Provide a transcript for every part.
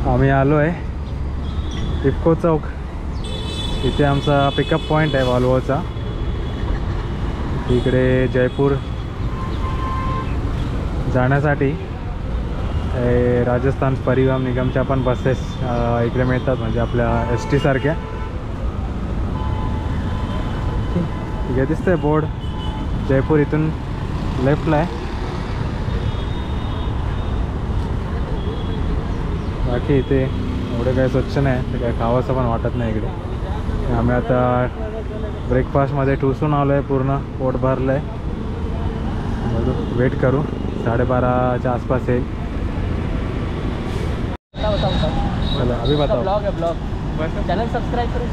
आम्ही आलो आहे इफ्को चौक. इथे आमचा पिकअप पॉईंट आहे वॉल्वोचा. इकडे जयपूर जाण्यासाठी राजस्थान परिवहन निगमच्या पण बसेस इकडे मिळतात, म्हणजे आपल्या ST सारख्या. इकडे दिसतंय बोर्ड जयपूर, इथून लेफ्टला आहे. बाकी इथे एवढं काही स्वच्छ नाही, ते काय खावंसं पण वाटत नाही इकडे. आम्ही आता ब्रेकफास्टमध्ये ठुसून आलो आहे, पूर्ण पोट भरलं आहे. बघू, वेट करू, 12:30च्या आसपास येईल. चला अभी बताओ. ब्लॉग है, ब्लॉग चैनल सब्सक्राइब करो.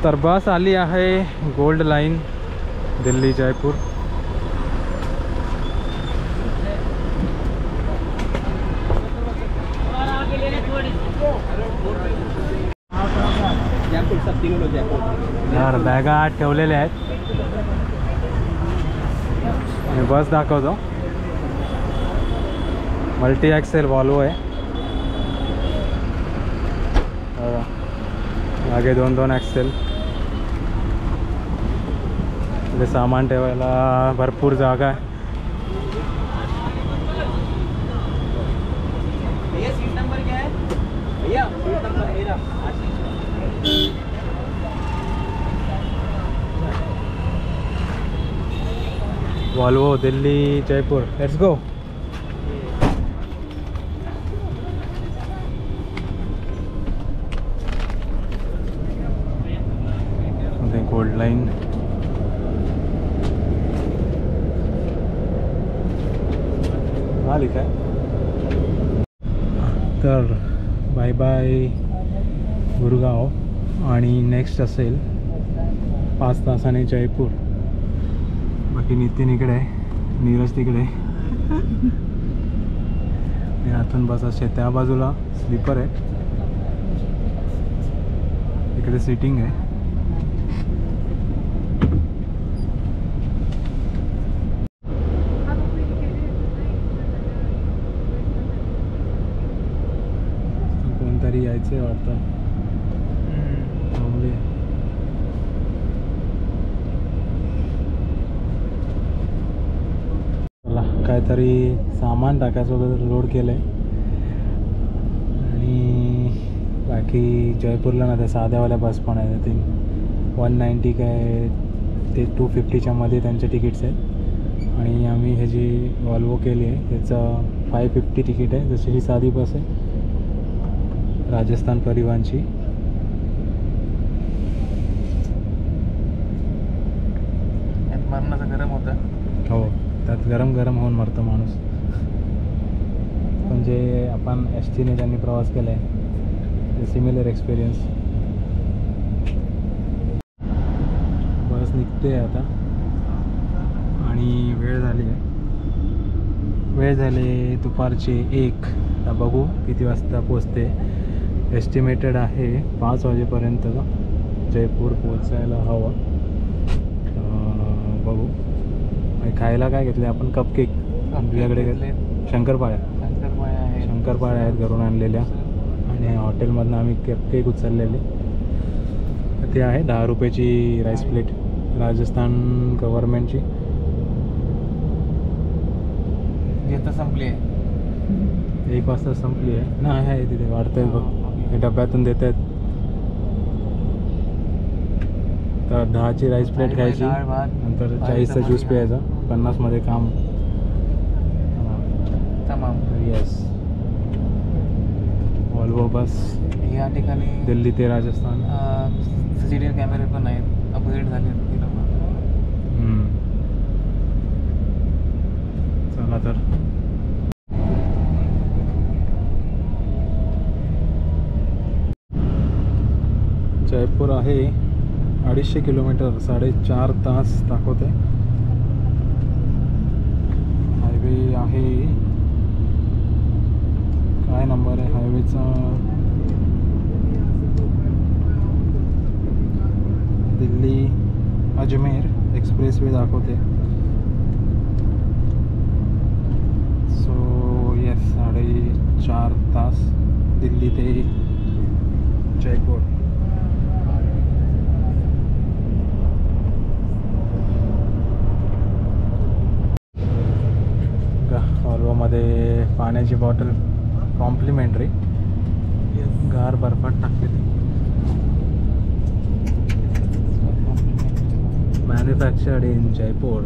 तर बस आली आहे गोल्ड लाईन दिल्ली जयपूर. यार बॅगा ठेवलेल्या आहेत. आणि बस दाखवतो. मल्टी ॲक्सेल वॉल्वो आहे. मागे 2-2 ॲक्सेल. इथे सामान ठेवायला भरपूर जागा आहे. सीट नंबर क्या है भैया? सीट नंबर मेरा. Volvo Delhi Jaipur, let's go. Gold line. आली काय? तर बाय बाय गुरगाव. आणि नेक्स्ट असेल 5 तासाने जयपूर. बाकी नितीन इकडे आहे, नीरज तिकडे आहे. आतून बस असते. त्या बाजूला स्लीपर आहे, इकडे सीटिंग आहे. कोणतरी यायचं आहे वाटतं. काहीतरी सामान टाकायचं होतं, लोड केलं आहे. आणि बाकी जयपूरला ना त्या साध्यावाल्या बस पण आहे. ते 190 काय ते 250च्या मध्ये त्यांचे तिकीट्स आहेत. आणि आम्ही हे जी वॉल्वो केली आहे त्याचं 550 तिकीट आहे. जशी ही साधी बस आहे राजस्थान परिवहनची. मरणाचं गरम होतं. हो, त्यात गरम गरम होऊन मरतं माणूस. पण जे आपण STने ज्यांनी प्रवास केला आहे ते सिमिलर एक्सपिरियन्स. बस निघते आता आणि वेळ झाली आहे. वेळ झाली दुपारचे 1. आता बघू किती वाजता पोचते. एस्टिमेटेड आहे 5 वाजेपर्यंत जयपूर पोचायला हवं. बघू. खायला काय घेतले आपण? कपकेक तुझ्याकडे घेतले. शंकरपाळ्या आहेत घरून आणलेल्या. आणि हॉटेलमधून आम्ही कपकेक उचललेले. ते आहे 10 रुपयाची राईस प्लेट, राजस्थान गव्हर्नमेंटची. तर संपली आहे. 1 वाजता संपली आहे ना. आहे तिथे वाढत आहेत बघ, हे डब्यातून देत आहेत. तर 10ची राईस प्लेट खायची, नंतर 40चा ज्यूस प्यायचा. 50मध्ये काम तमाम. येस. वॉल्वो बस या ठिकाणी दिल्ली ते राजस्थान. CCTV कॅमेरे पण आहेत, अपग्रेड झाले. चला तर. जयपूर आहे 250 किलोमीटर, 4.5 तास दाखवते. हायवे आहे, काय नंबर आहे हायवेचा? दिल्ली अजमेर एक्सप्रेस वे दाखवते. ते जयपूर. मध्ये पाण्याची बॉटल कॉम्प्लिमेंटरी, गार बर्फात टाकलेली. Manufactured in Jaipur.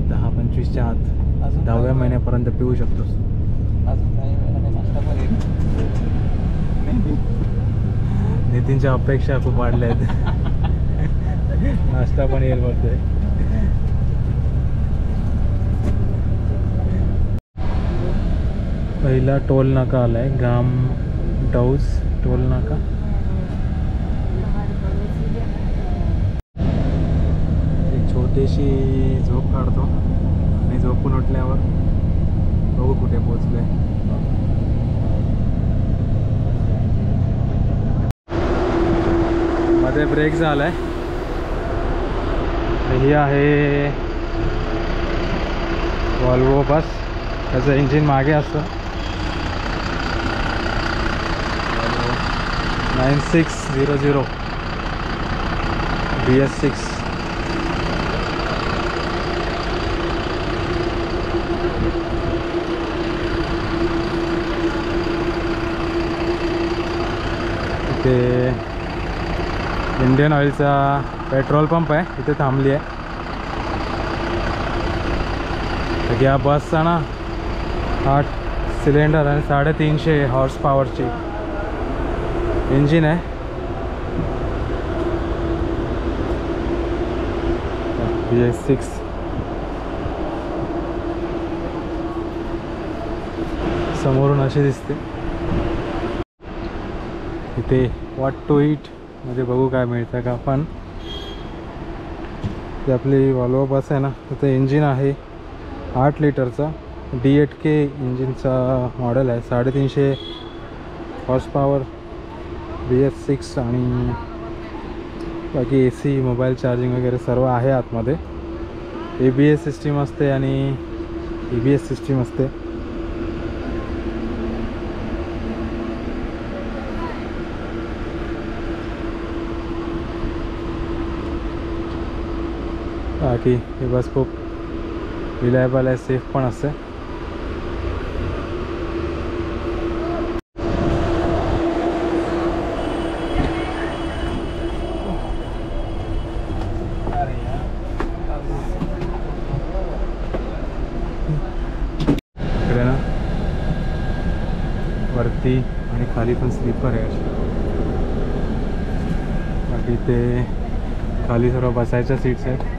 10-25च्या आत 10व्या महिन्यापर्यंत पिऊ शकतोस. नितीनच्या अपेक्षा खूप वाढल्या आहेत. नाश्ता पण येईल बोलतोय. पहिला टोल नाका आलाय, गाम डौज टोल नाका. एक छोटीशी झोप काढतो आणि झोपून उठल्यावर बघू कुठे पोहोचले. मध्ये ब्रेक झालाय. ही आहे वॉल्वो बस. त्याचं इंजिन मागे असतं. 9600 BS6. इथे इंडियन ऑइलचा पेट्रोल पंप आहे, इथे थांबली आहे. तर या बसचा ना 8 सिलेंडर आणि 350 हॉर्स पॉवरची इंजिन आहे. BS6. समोरून अशी दिसते. इथे व्हॉट टू ईट मध्ये बघू काय मिळतं का. पण ती आपली वॉल्वो बस आहे ना, त्याचं इंजिन आहे 8 लिटरचा D8K इंजिनचा मॉडेल आहे. 350 हॉर्स पॉवर, BS6 आणि बाकी AC, मोबाईल चार्जिंग वगैरे सर्व आहे आतमध्ये. ABS सिस्टीम असते आणि EBS सिस्टीम असते. बाकी ही बस खूप रिलायबल आहे, सेफ पण असते. इकडे ना वरती आणि खाली पण स्लीपर आहे अशी. बाकी ते खाली सर्व बसायच्या सीट्स आहेत.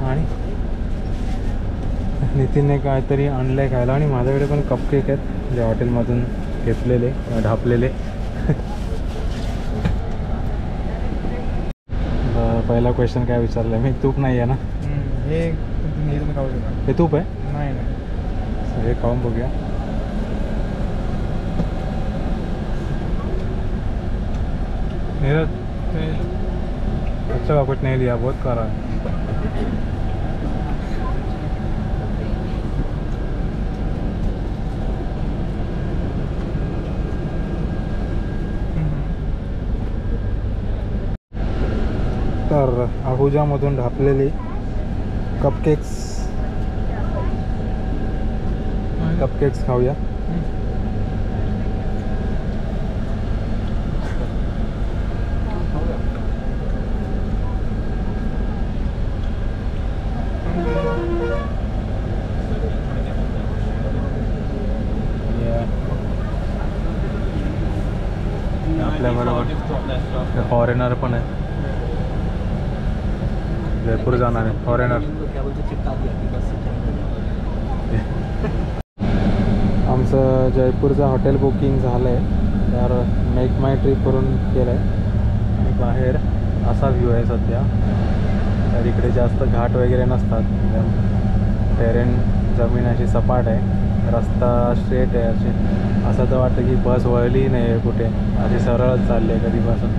आणि नितीनने काहीतरी आणलं आहे खायला. आणि माझ्याकडे पण कपकेक आहेत, जे हॉटेलमधून घेतलेले ढापलेले. पहिला क्वेश्चन काय विचारलं मी, तूप नाही आहे ना. हे तुम्ही खाऊ शकता. हे तूप आहे. नाही हे खाऊन बघूया. नीरज अच्छा कुछ नहीं लिया, बहुत करा है. तर अहुजामधून ढापलेली कपकेक्स खाऊया. आपल्याबरोबर फॉरेनर पण आहे. जयपूर जाणार आहे फॉरेनर. आमचं जयपूरचं हॉटेल बुकिंग झालं आहे. तर मेक माय ट्रिप करून केलं आहे. आणि बाहेर असा व्ह्यू आहे सध्या. तर इकडे जास्त घाट वगैरे नसतात. टेरेन जमीन अशी सपाट आहे. रस्ता स्ट्रेट आहे अशी. असं तर वाटतं की बस वळली नाही आहे कुठे, अशी सरळच चालली आहे कधीपासून.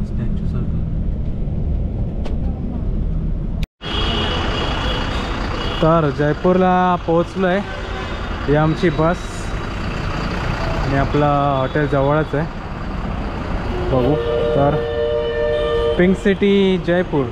स्टॅच्यू सारखं. तर जयपूरला पोहोचलो आहे. ही आमची बस आणि आपला हॉटेल जवळच आहे. बघू तर पिंक सिटी जयपूर.